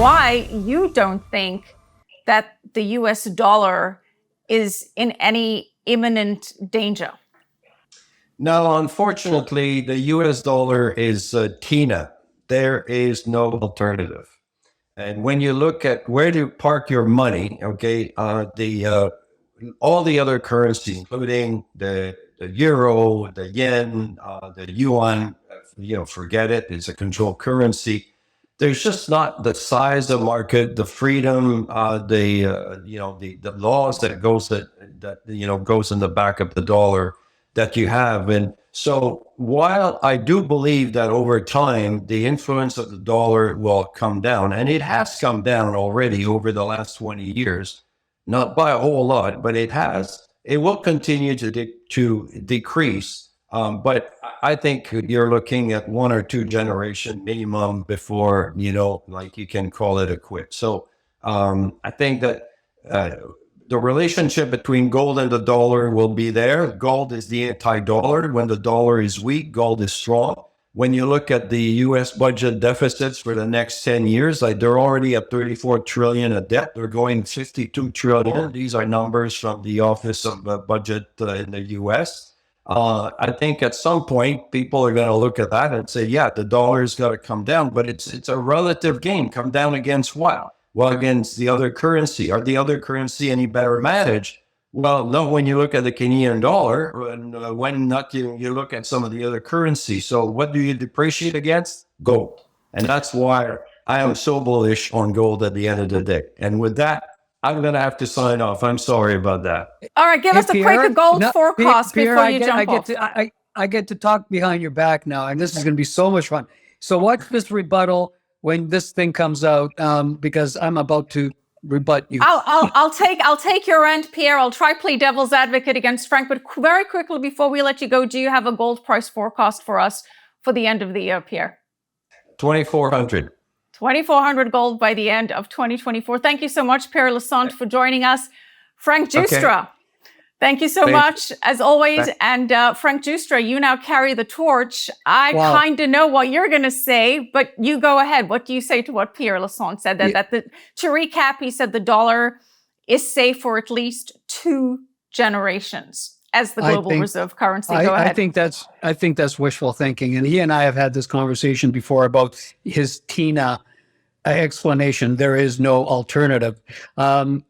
why you don't think that the US dollar is in any imminent danger. No, unfortunately, the US dollar is TINA. There is no alternative. And when you look at where to park your money, okay, all the other currencies, including the euro, the yen, the yuan, forget it. It's a controlled currency. There's just not the size of market, the freedom, the laws that goes in the back of the dollar that you have. And so while I do believe that over time, the influence of the dollar will come down, and it has come down already over the last 20 years, not by a whole lot, but it has, it will continue to decrease. But I think you're looking at 1 or 2 generation minimum before, you can call it a quit. So I think that the relationship between gold and the dollar will be there. Gold is the anti-dollar. When the dollar is weak, gold is strong. When you look at the U.S. budget deficits for the next 10 years, they're already at 34 trillion of debt. They're going 52 trillion. These are numbers from the Office of Budget in the U.S. I think at some point, people are going to look at that and say, yeah, the dollar's got to come down, but it's a relative game. Come down against what? Well, against the other currency. Are the other currency any better managed? Well, no, when you look at the Canadian dollar, and when not, you look at some of the other currencies. So what do you depreciate against? Gold. And that's why I am so bullish on gold at the end of the day. And with that, I'm going to have to sign off. I'm sorry about that. All right, give us a quick gold forecast before you jump off. I get to talk behind your back now, and this is going to be so much fun. So watch this rebuttal when this thing comes out, because I'm about to rebut you. I'll take your end, Pierre. I'll try play devil's advocate against Frank, but very quickly before we let you go, do you have a gold price forecast for us for the end of the year, Pierre? 2,400. 2,400 gold by the end of 2024. Thank you so much, Pierre Lassonde, for joining us. Frank Giustra, thank you so much, as always. And Frank Giustra, you now carry the torch. I kind of know what you're going to say, but you go ahead. What do you say to what Pierre Lassonde said? To recap, he said the dollar is safe for at least 2 generations as the global reserve currency. Go ahead. I think that's wishful thinking. And he and I have had this conversation before about his TINA explanation. There is no alternative.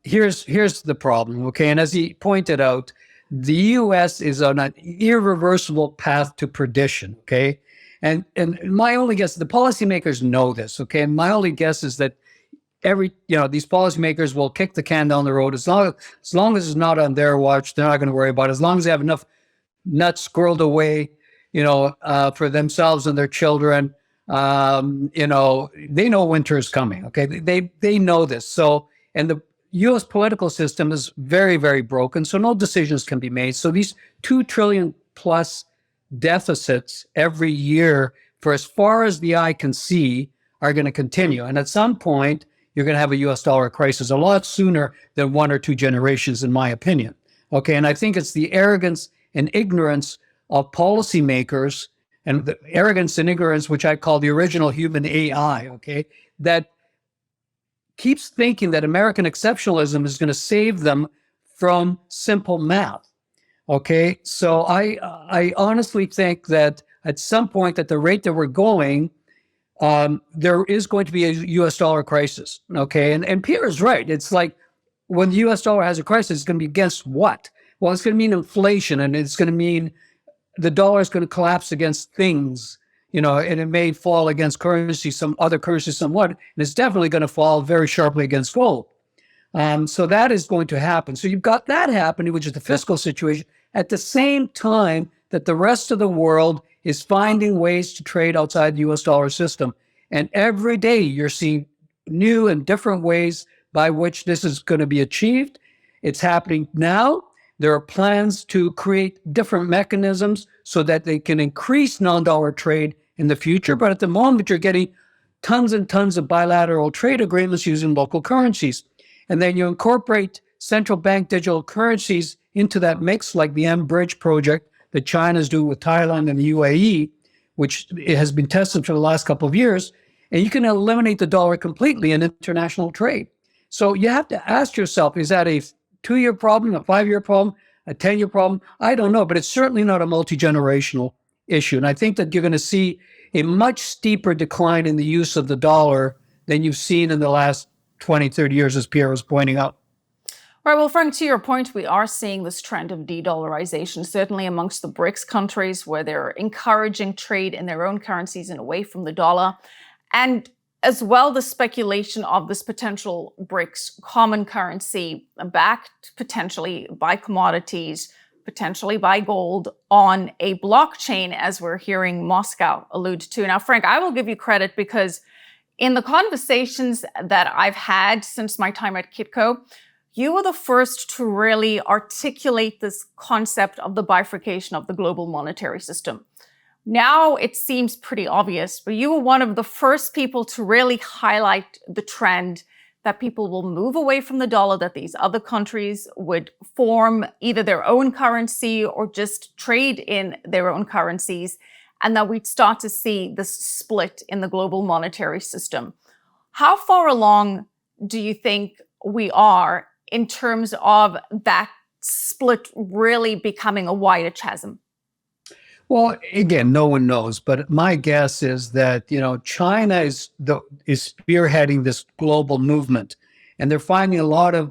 Here's the problem, okay? And as he pointed out, the U.S. is on an irreversible path to perdition, okay? And my only guess, the policymakers know this, okay? And my only guess is that these policymakers will kick the can down the road as long as it's not on their watch. They're not going to worry about it. As long as they have enough nuts squirreled away, for themselves and their children. They know winter is coming. Okay, they know this. So, and the U.S. political system is very, very broken. So no decisions can be made. So these $2 trillion plus deficits every year, for as far as the eye can see, are going to continue. And at some point, you're going to have a U.S. dollar crisis a lot sooner than 1 or 2 generations, in my opinion. Okay, and I think it's the arrogance and ignorance of policymakers, and the arrogance and ignorance, which I call the original human AI, okay, that keeps thinking that American exceptionalism is going to save them from simple math, okay? So I honestly think that at some point at the rate that we're going, there is going to be a U.S. dollar crisis, okay? And Pierre is right. It's like when the U.S. dollar has a crisis, it's going to be against what? Well, it's going to mean inflation, and it's going to mean the dollar is going to collapse against things, and it may fall against currency, some other currencies somewhat, and it's definitely going to fall very sharply against gold. So that is going to happen. So you've got that happening, which is the fiscal situation, at the same time that the rest of the world is finding ways to trade outside the U.S. dollar system. And every day you're seeing new and different ways by which this is going to be achieved. It's happening now. There are plans to create different mechanisms so that they can increase non-dollar trade in the future. But at the moment, you're getting tons and tons of bilateral trade agreements using local currencies. And then you incorporate central bank digital currencies into that mix, like the M-Bridge project that China's doing with Thailand and the UAE, which it has been tested for the last couple of years. and you can eliminate the dollar completely in international trade. So you have to ask yourself, is that a 2-year problem, a 5-year problem, a 10-year problem? I don't know, but it's certainly not a multi-generational issue. And I think that you're going to see a much steeper decline in the use of the dollar than you've seen in the last 20, 30 years, as Pierre was pointing out. Right. Well, Frank, to your point, we are seeing this trend of de-dollarization, certainly amongst the BRICS countries, where they're encouraging trade in their own currencies and away from the dollar. And as well, the speculation of this potential BRICS common currency backed potentially by commodities, potentially by gold on a blockchain, as we're hearing Moscow allude to. Now, Frank, I will give you credit because in the conversations that I've had since my time at Kitco, you were the first to really articulate this concept of the bifurcation of the global monetary system. Now it seems pretty obvious, but you were one of the first people to really highlight the trend that people will move away from the dollar, that these other countries would form either their own currency or just trade in their own currencies, and that we'd start to see this split in the global monetary system. How far along do you think we are in terms of that split really becoming a wider chasm? Well, again, no one knows, but my guess is that, China is spearheading this global movement, and they're finding a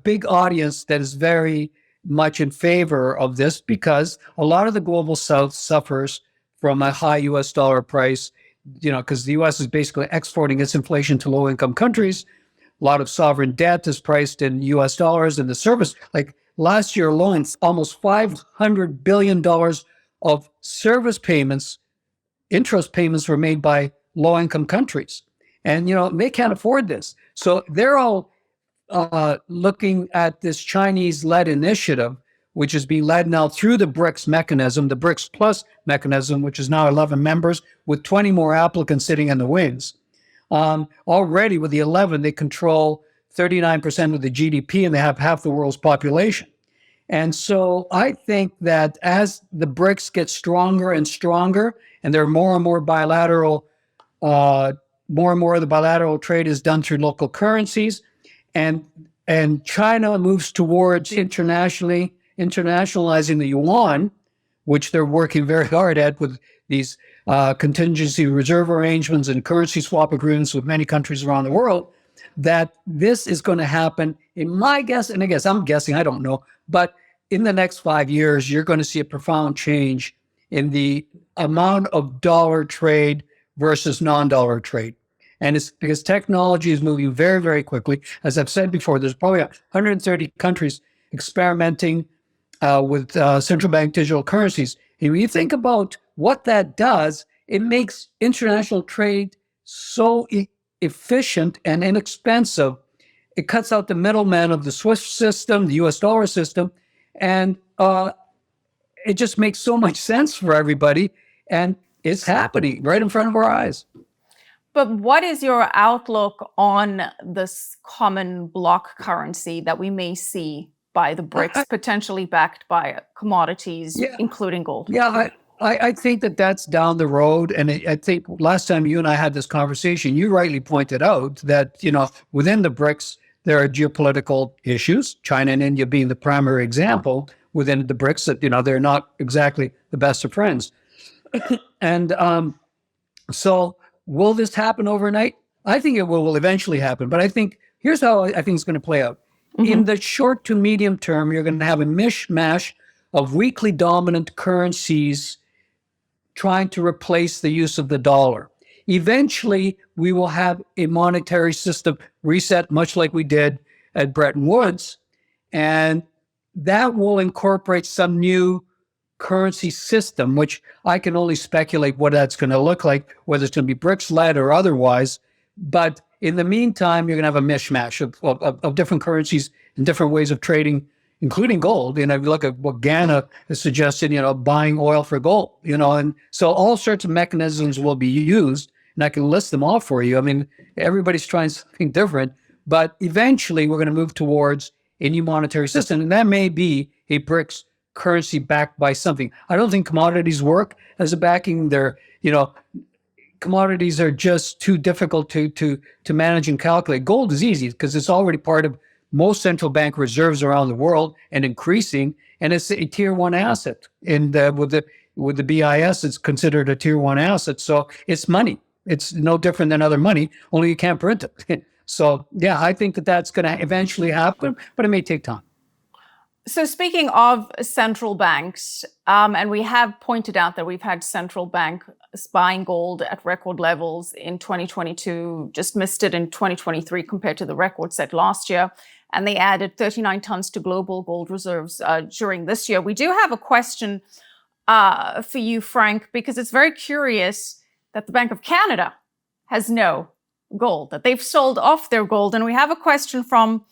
big audience that is very much in favor of this, because a lot of the global South suffers from a high U.S. dollar price, because the U.S. is basically exporting its inflation to low-income countries. A lot of sovereign debt is priced in U.S. dollars, and the service, like last year alone, almost $500 billion of service payments, interest payments were made by low-income countries. And, they can't afford this. So they're all looking at this Chinese-led initiative, which is being led now through the BRICS mechanism, the BRICS Plus mechanism, which is now 11 members with 20 more applicants sitting in the wings. Already with the 11, they control 39% of the GDP, and they have half the world's population. And so I think that as the BRICS get stronger and stronger, and there are more and more of the bilateral trade is done through local currencies, and China moves towards internationalizing the yuan, which they're working very hard at with these contingency reserve arrangements and currency swap agreements with many countries around the world, that this is going to happen, in my guess, and I guess I'm guessing, I don't know, but in the next 5 years, you're going to see a profound change in the amount of dollar trade versus non-dollar trade. And it's because technology is moving very, very quickly. As I've said before, there's probably 130 countries experimenting with central bank digital currencies. And when you think about what that does, it makes international trade so efficient and inexpensive. It cuts out the middleman of the SWIFT system, the US dollar system, and it just makes so much sense for everybody. And it's happening right in front of our eyes. But what is your outlook on this common block currency that we may see by the BRICS, potentially backed by commodities, including gold? Yeah, I think that that's down the road. And I think last time you and I had this conversation, you rightly pointed out that, within the BRICS, there are geopolitical issues, China and India being the primary example within the BRICS, that, they're not exactly the best of friends. And so will this happen overnight? I think it will eventually happen. But I think here's how I think it's going to play out. Mm-hmm. In the short to medium term, you're going to have a mishmash of weakly dominant currencies trying to replace the use of the dollar. Eventually, we will have a monetary system reset, much like we did at Bretton Woods, and that will incorporate some new currency system, which I can only speculate what that's going to look like, whether it's going to be BRICS-led or otherwise. But in the meantime, you're going to have a mishmash of different currencies and different ways of trading, including gold. And if you look at what Ghana has suggested, buying oil for gold, and so all sorts of mechanisms will be used, and I can list them all for you. I mean, everybody's trying something different, but eventually we're going to move towards a new monetary system, and that may be a BRICS currency backed by something. I don't think commodities work as a backing. They're commodities are just too difficult to manage and calculate. Gold is easy because it's already part of most central bank reserves around the world and increasing, and it's a tier one asset. And with the BIS, it's considered a tier one asset. So it's money. It's no different than other money, only you can't print it. So yeah, I think that's going to eventually happen, but it may take time. So speaking of central banks, and we have pointed out that we've had central banks buying gold at record levels in 2022, just missed it in 2023 compared to the record set last year. And they added 39 tons to global gold reserves during this year. We do have a question for you, Frank, because it's very curious that the Bank of Canada has no gold, that they've sold off their gold. And we have a question from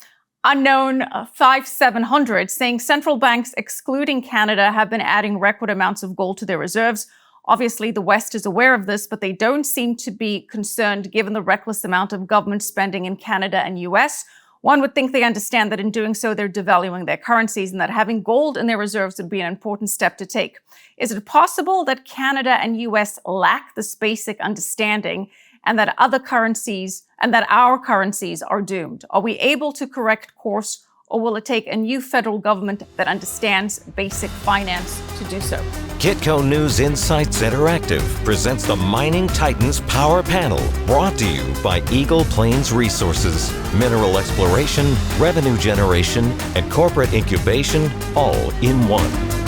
Unknown 5700 saying central banks excluding Canada have been adding record amounts of gold to their reserves. Obviously, the West is aware of this, but they don't seem to be concerned given the reckless amount of government spending in Canada and US. One would think they understand that in doing so, they're devaluing their currencies and that having gold in their reserves would be an important step to take. Is it possible that Canada and US lack this basic understanding and that other currencies and that our currencies are doomed? Are we able to correct course, or will it take a new federal government that understands basic finance to do so? Kitco News Insights Interactive presents the Mining Titans Power Panel, brought to you by Eagle Plains Resources. Mineral exploration, revenue generation, and corporate incubation, all in one.